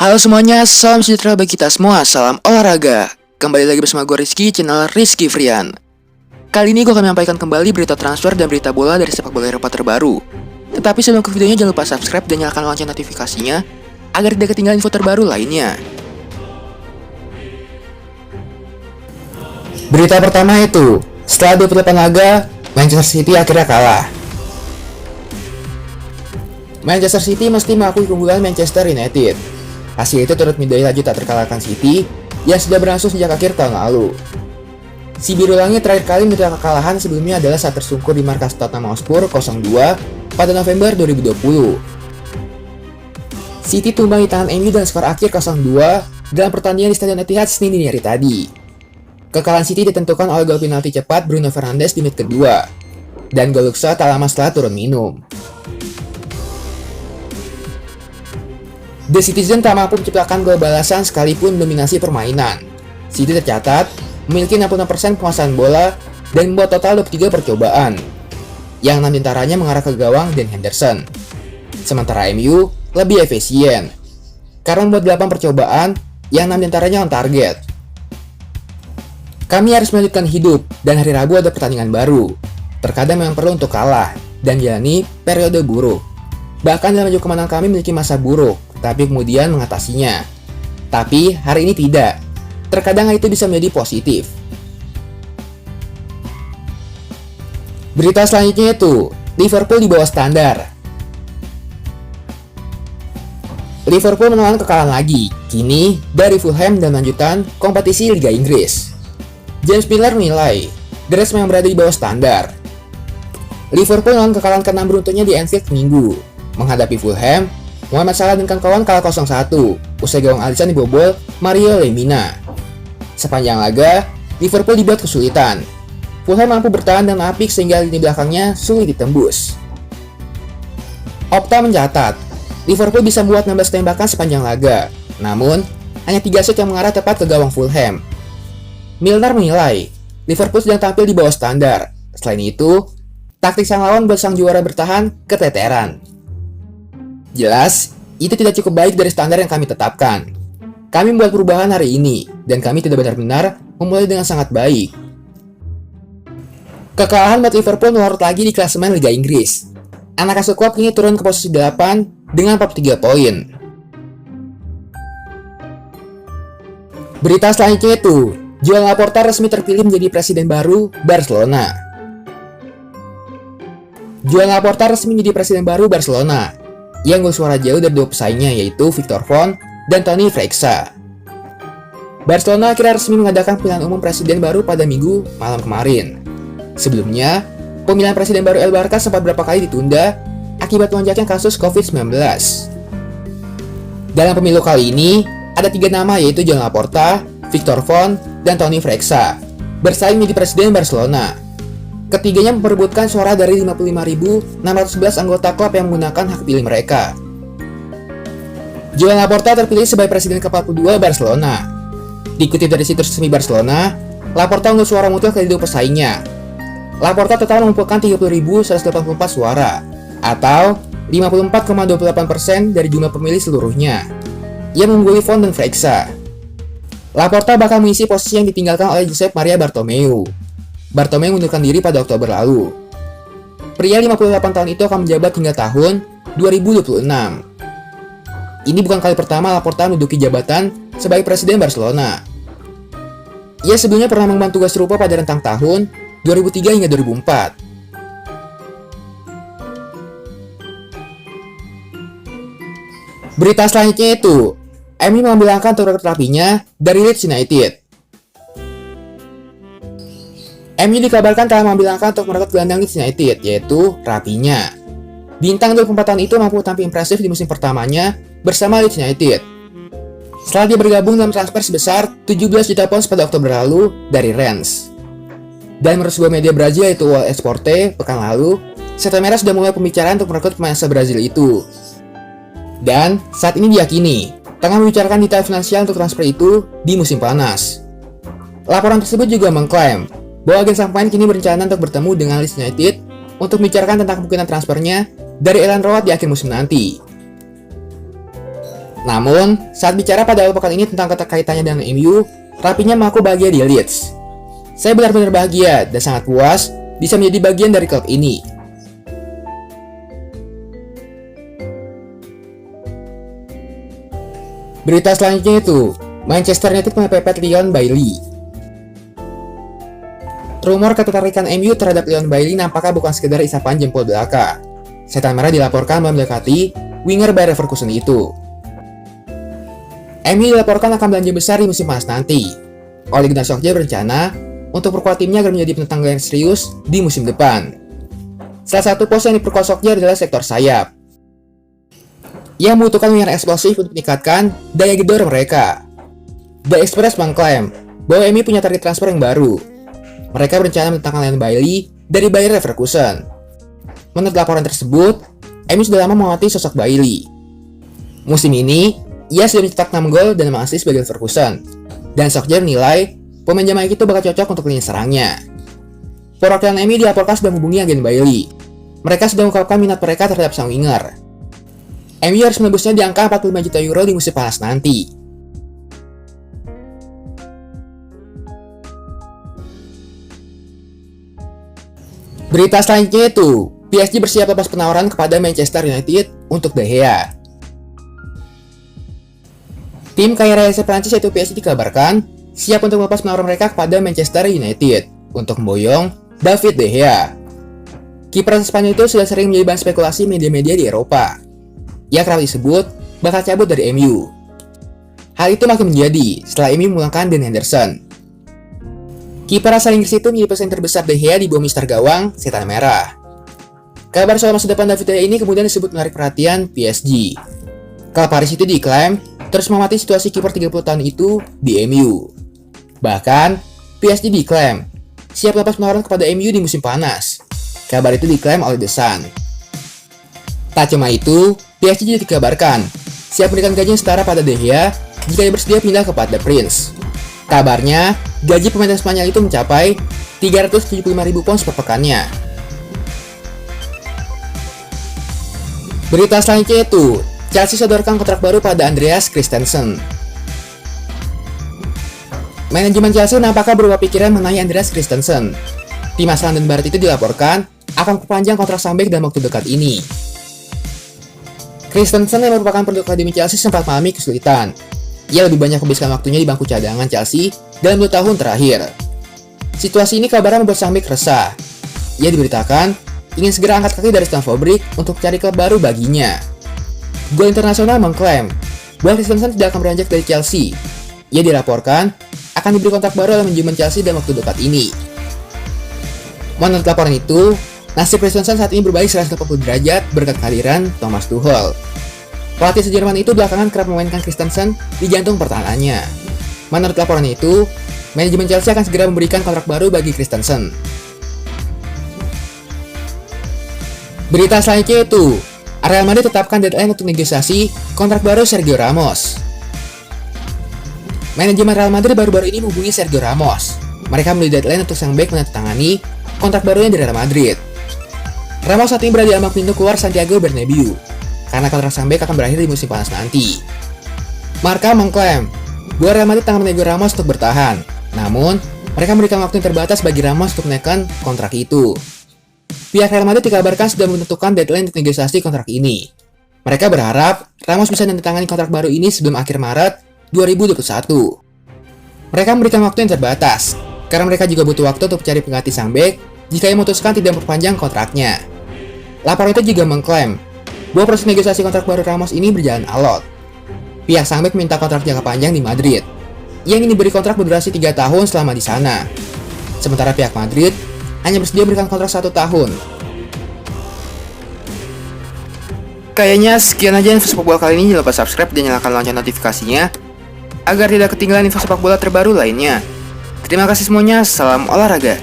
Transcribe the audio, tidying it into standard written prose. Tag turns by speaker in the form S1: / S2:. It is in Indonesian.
S1: Halo semuanya, salam sejahtera bagi kita semua, salam olahraga. Kembali lagi bersama gue Rizky, channel Rizky Frian. Kali ini gue akan menyampaikan kembali berita transfer dan berita bola dari sepak bola Eropa terbaru. Tetapi sebelum ke videonya jangan lupa subscribe dan nyalakan lonceng notifikasinya agar tidak ketinggalan info terbaru lainnya.
S2: Berita pertama itu, setelah 28 laga, Manchester City akhirnya kalah. Manchester City mesti mengakui keunggulan Manchester United. Hasil itu turut menjadi laju tak terkalahkan City yang sudah berlangsung sejak akhir tahun lalu. Si Biru Langit terakhir kali menderita kekalahan sebelumnya adalah saat tersungkur di markas Tottenham Hotspur 0-2 pada November 2020. City tumbang di tangan MU dan skor akhir 0-2 dalam pertandingan di Stadion Etihad Senin dini hari tadi. Kekalahan City ditentukan oleh gol penalti cepat Bruno Fernandes di menit kedua, dan gol Luxa tak lama setelah turun minum. The Citizen tak mampu menciptakan gol balasan sekalipun dominasi permainan. City tercatat memiliki 60% penguasaan bola dan membuat total 23 percobaan, yang 6 diantaranya mengarah ke gawang dan Henderson. Sementara MU lebih efisien, karena membuat 8 percobaan yang 6 diantaranya on target. Kami harus melanjutkan hidup, dan hari Rabu ada pertandingan baru. Terkadang memang perlu untuk kalah dan jalani periode buruk. Bahkan dalam maju kemenangan kami memiliki masa buruk, tapi kemudian mengatasinya. Tapi hari ini tidak. Terkadang hal itu bisa menjadi positif. Berita selanjutnya itu, Liverpool di bawah standar. Liverpool menelan kekalahan lagi, kini dari Fulham dan lanjutan kompetisi Liga Inggris. James Milner menilai, The Reds memang berada di bawah standar. Liverpool menelan kekalahan ke-6 beruntunnya di Anfield Minggu. Menghadapi Fulham, Mohamed Salah dan kawan-kawan kalah 0-1, usai gawang Alisson dibobol Mario Lemina. Sepanjang laga, Liverpool dibuat kesulitan. Fulham mampu bertahan dan apik sehingga lini belakangnya sulit ditembus. Opta mencatat, Liverpool bisa membuat 16 tembakan sepanjang laga, namun hanya 3 shot yang mengarah tepat ke gawang Fulham. Milner menilai, Liverpool sedang tampil di bawah standar. Selain itu, taktik sang lawan buat sang juara bertahan keteteran. Jelas, itu tidak cukup baik dari standar yang kami tetapkan. Kami membuat perubahan hari ini, dan kami tidak benar-benar memulai dengan sangat baik. Kekalahan buat Liverpool melorot lagi di klasemen Liga Inggris. Anak asuh klub kini turun ke posisi 8 dengan 43 poin. Berita selanjutnya itu, Joan Laporta resmi terpilih menjadi presiden baru Barcelona. Joan Laporta resmi menjadi presiden baru Barcelona, yang unggul suara jauh dari dua pesaingnya yaitu Victor Font dan Toni Freixa. Barcelona akhirnya resmi mengadakan pemilihan umum presiden baru pada Minggu malam kemarin. Sebelumnya, pemilihan presiden baru El Barca sempat beberapa kali ditunda akibat lonjaknya kasus COVID-19. Dalam pemilu kali ini, ada 3 nama yaitu Joan Laporta, Victor Font, dan Toni Freixa bersaing menjadi presiden Barcelona. Ketiganya memperebutkan suara dari 55.611 anggota klub yang menggunakan hak pilih mereka. Joan Laporta terpilih sebagai presiden ke-42 Barcelona. Dikutip dari situs resmi Barcelona, Laporta unggul suara mutlak dari 2 pesaingnya. Laporta total mengumpulkan 30.184 suara, atau 54,28% dari jumlah pemilih seluruhnya. Ia mengungguli Font dan Freixa. Laporta bakal mengisi posisi yang ditinggalkan oleh Josep Maria Bartomeu. Bartomeu mengundurkan diri pada Oktober lalu. Pria 58 tahun itu akan menjabat hingga tahun 2026. Ini bukan kali pertama Laporta menduduki jabatan sebagai presiden Barcelona. Ia sebelumnya pernah mengemban tugas serupa pada rentang tahun 2003 hingga 2004. Berita selanjutnya itu, MU mengambil langkah untuk terapinya dari Leeds United. MU dikabarkan telah mengambil langkah untuk merekrut gelandang Leeds United, yaitu Raphinha. Bintang 24 tahun itu mampu tampil impresif di musim pertamanya bersama Leeds United. Setelah dia bergabung dalam transfer sebesar 17 juta pounds pada Oktober lalu dari Rennes. Dan menurut sebuah media Brazil yaitu All Esporte pekan lalu, Setan Merah sudah mulai pembicaraan untuk merekrut pemain asal Brazil itu. Dan saat ini diyakini tengah membicarakan detail finansial untuk transfer itu di musim panas. Laporan tersebut juga mengklaim bahwa agen sang pemain kini berencana untuk bertemu dengan Leeds United untuk membicarakan tentang kemungkinan transfernya dari Elland Road di akhir musim nanti. Namun, saat bicara pada awal pekan ini tentang keterkaitannya dengan MU, rapinya mengaku bahagia di Leeds. Saya benar-benar bahagia dan sangat puas bisa menjadi bagian dari klub ini. Berita selanjutnya itu, Manchester United mepet Leon Bailey. Rumor ketertarikan MU terhadap Leon Bailey nampaknya bukan sekedar isapan jempol belaka. Setan Merah dilaporkan mendekati winger Bayer Leverkusen itu. MU dilaporkan akan belanja besar di musim panas nanti. Ole Gunnar Solskjaer berencana untuk perkuat timnya agar menjadi penentang yang serius di musim depan. Salah satu pos yang diperkuat Solskjaer adalah sektor sayap. Ia membutuhkan winger eksplosif untuk meningkatkan daya gedor mereka. The Express mengklaim bahwa MU punya target transfer yang baru. Mereka berencana mendatangkan Leon Bailey dari Bayer Leverkusen. Menurut laporan tersebut, MU sudah lama mengamati sosok Bailey. Musim ini, ia sudah mencetak 6 gol dan 5 assist bagi Leverkusen. Dan Solskjaer menilai pemain Jamaika itu bakal cocok untuk lini serangnya. Perwakilan MU dilaporkan sudah menghubungi agen Bailey. Mereka sudah mengungkapkan minat mereka terhadap sang winger. MU harus menebusnya di angka 45 juta euro di musim panas nanti. Berita selanjutnya itu, PSG bersiap lepas penawaran kepada Manchester United untuk De Gea. Tim kaya raya Prancis yaitu PSG dikabarkan siap untuk melepas penawaran mereka kepada Manchester United untuk memboyong David De Gea. Kiper Spanyol itu sudah sering menjadi bahan spekulasi media-media di Eropa. Ia kerap disebut bakal cabut dari MU. Hal itu makin menjadi setelah MU memulangkan Dean Henderson. Kiper asal Inggris itu menjadi pesaing terbesar De Gea di bawah Mister Gawang Setan Merah. Kabar soal masa depan David De Gea ini kemudian disebut menarik perhatian PSG. Klub Paris itu diklaim terus mengamati situasi kiper 30 tahun itu di MU. Bahkan, PSG diklaim siap lepas penawaran kepada MU di musim panas. Kabar itu diklaim oleh The Sun. Tak cuma itu, PSG juga dikabarkan siap memberikan gaji yang setara pada De Gea jika ia bersedia pindah ke The Prince. Kabarnya, gaji pemain Spanyol itu mencapai 375.000 pounds per pekannya. Berita selanjutnya itu, Chelsea sodorkan kontrak baru pada Andreas Christensen. Manajemen Chelsea nampaknya berubah pikiran mengenai Andreas Christensen. Tim asal London Barat itu dilaporkan akan perpanjang kontrak sang bek dalam waktu dekat ini. Christensen yang merupakan produk akademi Chelsea sempat mengalami kesulitan. Ia lebih banyak menghabiskan waktunya di bangku cadangan Chelsea dalam 2 tahun terakhir. Situasi ini kabarnya membuat sang bek resah. Ia diberitakan ingin segera angkat kaki dari Stamford Bridge untuk cari klub baru baginya. Gol Internasional mengklaim bahwa Christensen tidak akan beranjak dari Chelsea. Ia dilaporkan akan diberi kontrak baru oleh manajemen Chelsea dalam waktu dekat ini. Menurut laporan itu, nasib Christensen saat ini berbalik 180 derajat berkat kehadiran Thomas Tuchel. Pelatih Jerman itu belakangan kerap memainkan Christensen di jantung pertahanannya. Menurut laporan itu, manajemen Chelsea akan segera memberikan kontrak baru bagi Christensen. Berita selanjutnya itu, Real Madrid tetapkan deadline untuk negosiasi kontrak baru Sergio Ramos. Manajemen Real Madrid baru-baru ini menghubungi Sergio Ramos. Mereka membeli deadline untuk sang bek menandatangani kontrak barunya dari Real Madrid. Ramos saat ini berada di ambang pintu keluar Santiago Bernabeu karena kontrak sang bek akan berakhir di musim panas nanti. Marca mengklaim bahwa Real Madrid tengah menego Ramos untuk bertahan. Namun, mereka memberikan waktu yang terbatas bagi Ramos untuk menaikkan kontrak itu. Pihak Real Madrid dikabarkan sudah menentukan deadline untuk negosiasi kontrak ini. Mereka berharap Ramos bisa menandatangani kontrak baru ini sebelum akhir Maret 2021. Mereka memberikan waktu yang terbatas, karena mereka juga butuh waktu untuk mencari pengganti sang bek jika ia memutuskan tidak memperpanjang kontraknya. Laporan itu juga mengklaim bahwa proses negosiasi kontrak baru Ramos ini berjalan alot. Pihak sang bek meminta kontrak jangka panjang di Madrid. Ia ingin diberi kontrak berdurasi 3 tahun selama di sana. Sementara pihak Madrid hanya bersedia memberikan kontrak 1 tahun.
S1: Kayaknya sekian aja info sepak bola kali ini. Jangan lupa subscribe dan nyalakan lonceng notifikasinya agar tidak ketinggalan info sepak bola terbaru lainnya. Terima kasih semuanya, salam olahraga.